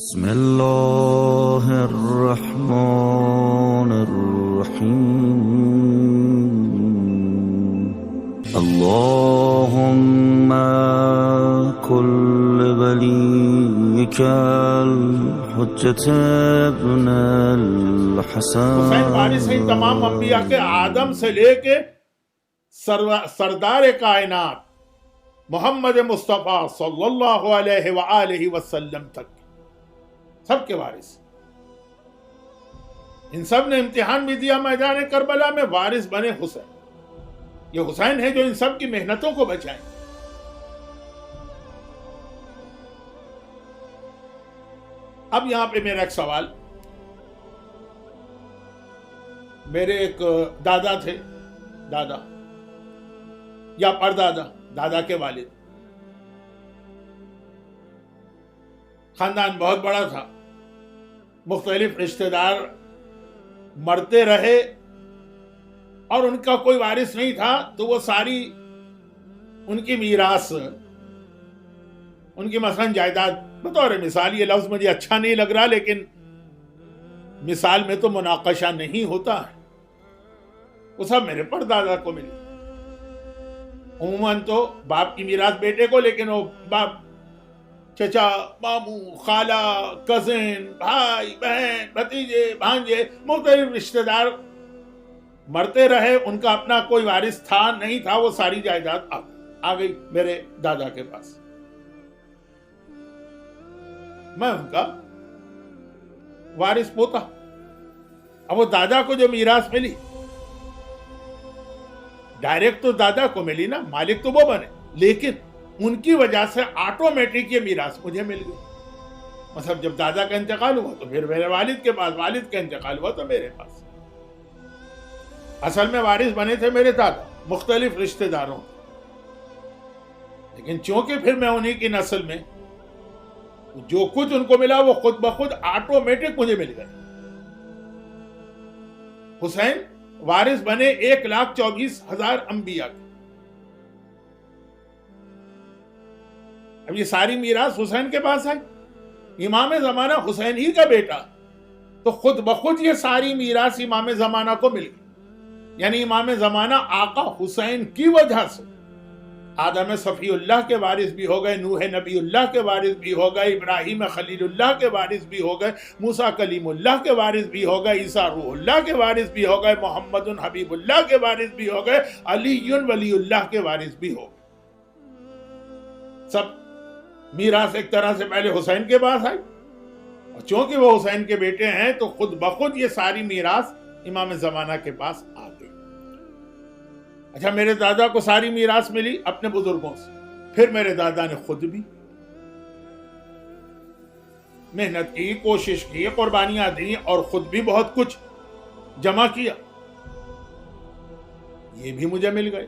بسم الله الرحمن الرحيم اللهم كل وليك الحجة ابن الحسن حسین وارث ہیں تمام انبیاء کے، آدم سے لے کے سردار کائنات محمد مصطفیٰ صلی اللہ علیہ وآلہ وسلم تک سب کے وارث۔ ان سب نے امتحان بھی دیا میدان کربلا میں، وارث بنے حسین۔ یہ حسین ہے جو ان سب کی محنتوں کو بچائیں۔ اب یہاں پہ میرا ایک سوال، میرے ایک دادا تھے، دادا یا پردادا، دادا کے والد، خاندان بہت بڑا تھا، مختلف رشتہ دار مرتے رہے اور ان کا کوئی وارث نہیں تھا، تو وہ ساری ان کی میراث، ان کی مثلا جائیداد، بطور مثال، یہ لفظ مجھے اچھا نہیں لگ رہا لیکن مثال میں تو مناقشہ نہیں ہوتا ہے، وہ سب میرے پردادا کو ملی۔ عموماً تو باپ کی میراث بیٹے کو، لیکن وہ باپ، چچا، ماموں، خالہ، کزن، بھائی، بہن، بھتیجے، بھانجے، مختلف رشتہ دار مرتے رہے، ان کا اپنا کوئی وارث تھا نہیں تھا، وہ ساری جائیداد آ گئی میرے دادا کے پاس۔ میں ان کا وارث پوتا۔ اب وہ دادا کو جو میراث ملی، ڈائریکٹ تو دادا کو ملی نا، مالک تو وہ بنے، لیکن ان کی وجہ سے آٹومیٹک یہ میراث مجھے مل گئی۔ مطلب جب دادا کا انتقال ہوا تو پھر میرے والد کے پاس، والد کا انتقال ہوا تو میرے پاس۔ اصل میں وارث بنے تھے میرے دادا، مختلف رشتہ داروں، لیکن چونکہ پھر میں انہی کی نسل میں، جو کچھ ان کو ملا وہ خود بخود آٹومیٹک مجھے مل گیا۔ حسین وارث بنے 1,24,000 انبیاء کے۔ اب یہ ساری میراث حسین کے پاس ہے، امام زمانہ حسین ہی کا بیٹا، تو خود بخود یہ ساری میراث امام زمانہ کو مل گئی۔ یعنی امام زمانہ آقا حسین کی وجہ سے آدم صفی اللہ کے وارث بھی ہو گئے، نوح نبی اللہ کے وارث بھی ہو گئے، ابراہیم خلیل اللہ کے وارث بھی ہو گئے، موسیٰ کلیم اللہ کے وارث بھی ہو گئے، عیسیٰ روح اللہ کے وارث بھی ہو گئے، محمد حبیب اللہ کے وارث بھی ہو گئے، علی ولی اللہ کے وارث بھی ہو گئے۔ سب میراث ایک طرح سے پہلے حسین کے پاس آئی، اور چونکہ وہ حسین کے بیٹے ہیں تو خود بخود یہ ساری میراث امام زمانہ کے پاس آ گئی۔ اچھا، میرے دادا کو ساری میراث ملی اپنے بزرگوں سے، پھر میرے دادا نے خود بھی محنت کی، کوشش کی، قربانیاں دی اور خود بھی بہت کچھ جمع کیا، یہ بھی مجھے مل گئے۔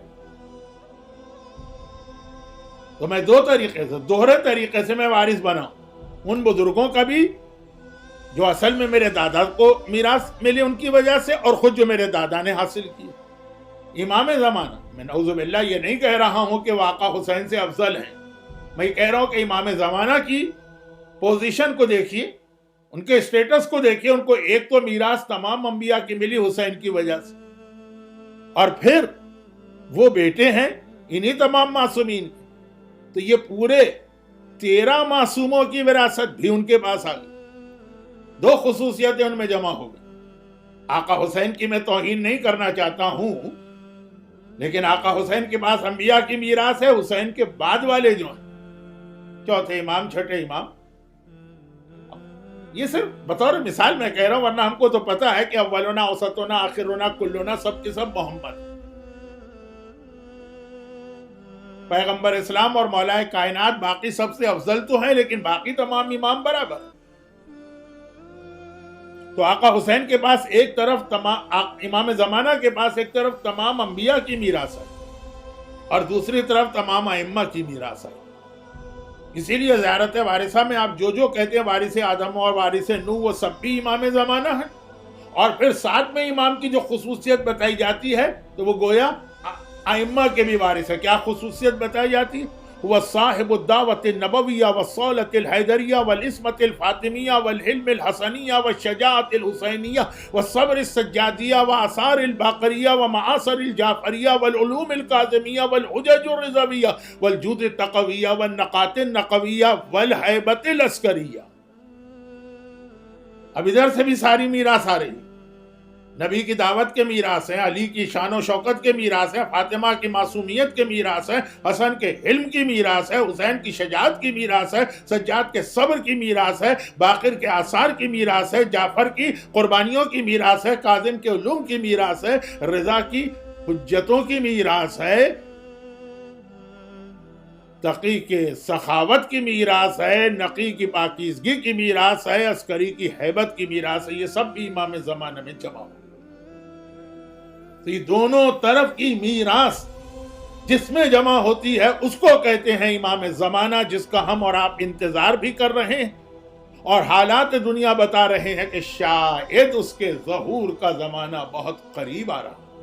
تو میں دو طریقے سے، دوہرے طریقے سے میں وارث بنا، ان بزرگوں کا بھی جو اصل میں میرے دادا کو میراث ملی ان کی وجہ سے، اور خود جو میرے دادا نے حاصل کی۔ امام زمانہ، میں نعوذ باللہ یہ نہیں کہہ رہا ہوں کہ آقا حسین سے افضل ہیں، میں یہ کہہ رہا ہوں کہ امام زمانہ کی پوزیشن کو دیکھیے، ان کے اسٹیٹس کو دیکھیے، ان کو ایک تو میراث تمام انبیاء کی ملی حسین کی وجہ سے، اور پھر وہ بیٹے ہیں انہی تمام معصومین کے، تو یہ پورے 13 معصوموں کی وراثت بھی ان کے پاس آ گئی۔ دو خصوصیتیں ان میں جمع ہو گئی۔ آقا حسین کی میں توہین نہیں کرنا چاہتا ہوں، لیکن آقا حسین کے پاس انبیاء کی میراث ہے، حسین کے بعد والے جو ہیں، چوتھے امام، چھٹے امام، یہ صرف بطور مثال میں کہہ رہا ہوں، ورنہ ہم کو تو پتا ہے کہ اولنا، اوسطنا، آخرنا، کلنا، سب کے سب محمد، پیغمبر اسلام اور مولا کائنات باقی سب سے افضل تو ہیں، لیکن باقی تمام امام برابر۔ تو آقا حسین کے پاس ایک طرف امام زمانہ کے پاس ایک طرف تمام انبیاء کی میراث ہے، اور دوسری طرف تمام ائمہ کی میراث ہے۔ اسی لیے زیارت وارثہ میں آپ جو کہتے ہیں وارث آدم اور وارث نوح، وہ سب بھی امام زمانہ ہیں، اور پھر ساتھ میں امام کی جو خصوصیت بتائی جاتی ہے تو وہ گویا ائمہ کے بھی وارث ہے۔ کیا خصوصیت بتائی جاتی ہے؟ هو صاحب الدعوة النبوية والصولة الحيدرية والعصمة الفاطمية والحلم الحسنية والشجاعة الحسينية والصبر السجادية وآثار الباقرية ومعاصر الجعفرية والعلوم الكاظمية والحجج الرضوية والجود التقوية والنقاط النقوية والہیبة العسکریہ. اب ادھر سے بھی ساری میراث آ رہی. نبی کی دعوت کے میراث ہیں، علی کی شان و شوکت کے میراث ہیں، فاطمہ کی معصومیت کے میراث ہیں، حسن کے حلم کی میراث ہے، حسین کی شجاعت کی میراث ہے، سجاد کے صبر کی میراث ہے، باقر کے آثار کی میراث ہے، جعفر کی قربانیوں کی میراث ہے، کاظم کے علوم کی میراث ہے، رضا کی حجتوں کی میراث ہے، تقی کے سخاوت کی میراث ہے، نقی کی پاکیزگی کی میراث ہے، عسکری کی ہیبت کی میراث ہے. یہ سب بھی امام زمانہ میں جمع ہو. تو یہ دونوں طرف کی میراث جس میں جمع ہوتی ہے اس کو کہتے ہیں امام زمانہ، جس کا ہم اور آپ انتظار بھی کر رہے ہیں اور حالات دنیا بتا رہے ہیں کہ شاید اس کے ظہور کا زمانہ بہت قریب آ رہا ہے.